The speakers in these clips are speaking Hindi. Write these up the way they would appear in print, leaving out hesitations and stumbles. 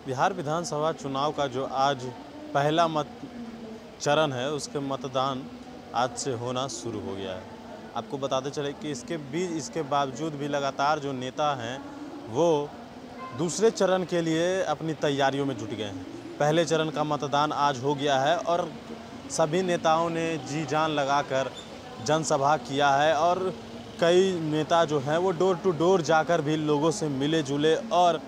बिहार विधानसभा चुनाव का जो आज पहला चरण है उसके मतदान आज से होना शुरू हो गया है। आपको बताते चले कि इसके बावजूद भी लगातार जो नेता हैं वो दूसरे चरण के लिए अपनी तैयारियों में जुट गए हैं। पहले चरण का मतदान आज हो गया है और सभी नेताओं ने जी जान लगाकर जनसभा किया है और कई नेता जो हैं वो डोर टू डोर जाकर भी लोगों से मिले जुले और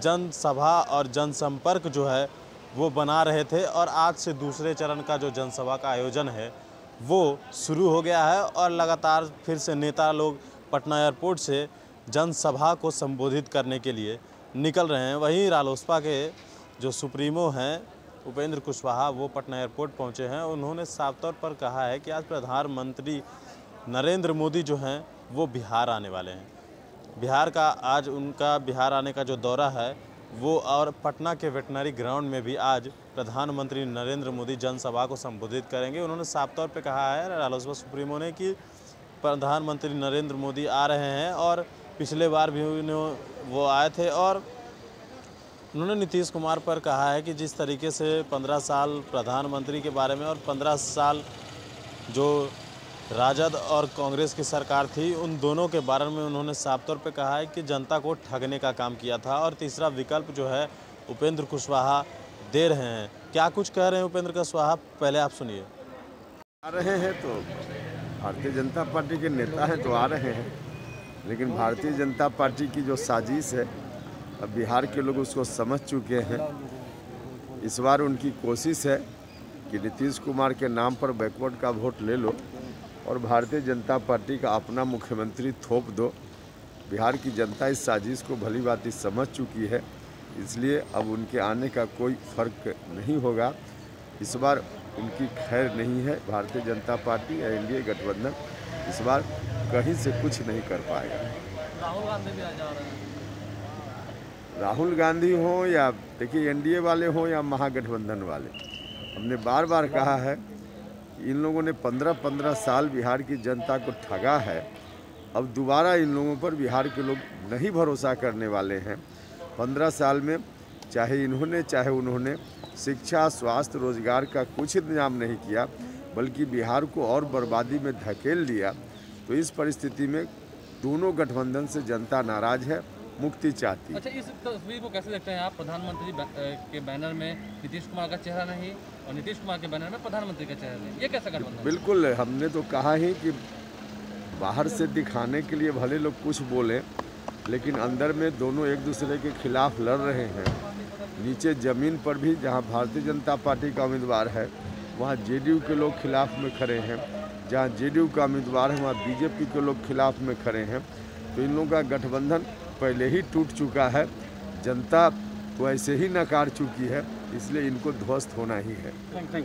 जनसभा और जनसंपर्क जो है वो बना रहे थे। और आज से दूसरे चरण का जो जनसभा का आयोजन है वो शुरू हो गया है और लगातार फिर से नेता लोग पटना एयरपोर्ट से जनसभा को संबोधित करने के लिए निकल रहे हैं। वहीं रालोसपा के जो सुप्रीमो हैं उपेंद्र कुशवाहा वो पटना एयरपोर्ट पहुंचे हैं। उन्होंने साफ तौर पर कहा है कि आज प्रधानमंत्री नरेंद्र मोदी जो हैं वो बिहार आने वाले हैं। बिहार का आज उनका बिहार आने का जो दौरा है वो और पटना के वेटनरी ग्राउंड में भी आज प्रधानमंत्री नरेंद्र मोदी जनसभा को संबोधित करेंगे। उन्होंने साफ तौर पे कहा है रालोसपा सुप्रीमो ने कि प्रधानमंत्री नरेंद्र मोदी आ रहे हैं और पिछले बार भी वो आए थे। और उन्होंने नीतीश कुमार पर कहा है कि जिस तरीके से 15 साल प्रधानमंत्री के बारे में और 15 साल जो राजद और कांग्रेस की सरकार थी उन दोनों के बारे में उन्होंने साफ तौर पे कहा है कि जनता को ठगने का काम किया था और तीसरा विकल्प जो है उपेंद्र कुशवाहा दे रहे हैं। क्या कुछ कह रहे हैं उपेंद्र कुशवाहा, पहले आप सुनिए। आ रहे हैं तो भारतीय जनता पार्टी के नेता हैं तो आ रहे हैं, लेकिन भारतीय जनता पार्टी की जो साजिश है अब बिहार के लोग उसको समझ चुके हैं। इस बार उनकी कोशिश है कि नीतीश कुमार के नाम पर बैकवर्ड का वोट ले लो और भारतीय जनता पार्टी का अपना मुख्यमंत्री थोप दो। बिहार की जनता इस साजिश को भली भांति समझ चुकी है, इसलिए अब उनके आने का कोई फर्क नहीं होगा। इस बार उनकी खैर नहीं है। भारतीय जनता पार्टी या एनडीए गठबंधन इस बार कहीं से कुछ नहीं कर पाएगा। राहुल गांधी भी आ जा रहे हैं। राहुल गांधी हो या देखिए एनडीए वाले हो या महागठबंधन वाले, हमने बार बार कहा है इन लोगों ने 15-15 साल बिहार की जनता को ठगा है। अब दोबारा इन लोगों पर बिहार के लोग नहीं भरोसा करने वाले हैं। 15 साल में चाहे इन्होंने चाहे उन्होंने शिक्षा, स्वास्थ्य, रोजगार का कुछ इंतजाम नहीं किया, बल्कि बिहार को और बर्बादी में धकेल दिया। तो इस परिस्थिति में दोनों गठबंधन से जनता नाराज है, मुक्ति चाहती है। अच्छा, इस तस्वीर को कैसे देखते हैं आप? प्रधानमंत्री के बैनर में नीतीश कुमार का चेहरा नहीं और नीतीश कुमार के बैनर में प्रधानमंत्री का चेहरा नहीं, ये कैसा गठबंधन? बिल्कुल, हमने तो कहा ही कि बाहर से दिखाने के लिए भले लोग कुछ बोले, लेकिन अंदर में दोनों एक दूसरे के खिलाफ लड़ रहे हैं। नीचे ज़मीन पर भी जहां भारतीय जनता पार्टी का उम्मीदवार है वहां जेडीयू के लोग खिलाफ में खड़े हैं, जहां जेडीयू का उम्मीदवार है वहां बीजेपी के लोग खिलाफ में खड़े हैं। तो इन लोगों का गठबंधन पहले ही टूट चुका है, जनता तो ऐसे ही नकार चुकी है, इसलिए इनको ध्वस्त होना ही है। Thank you.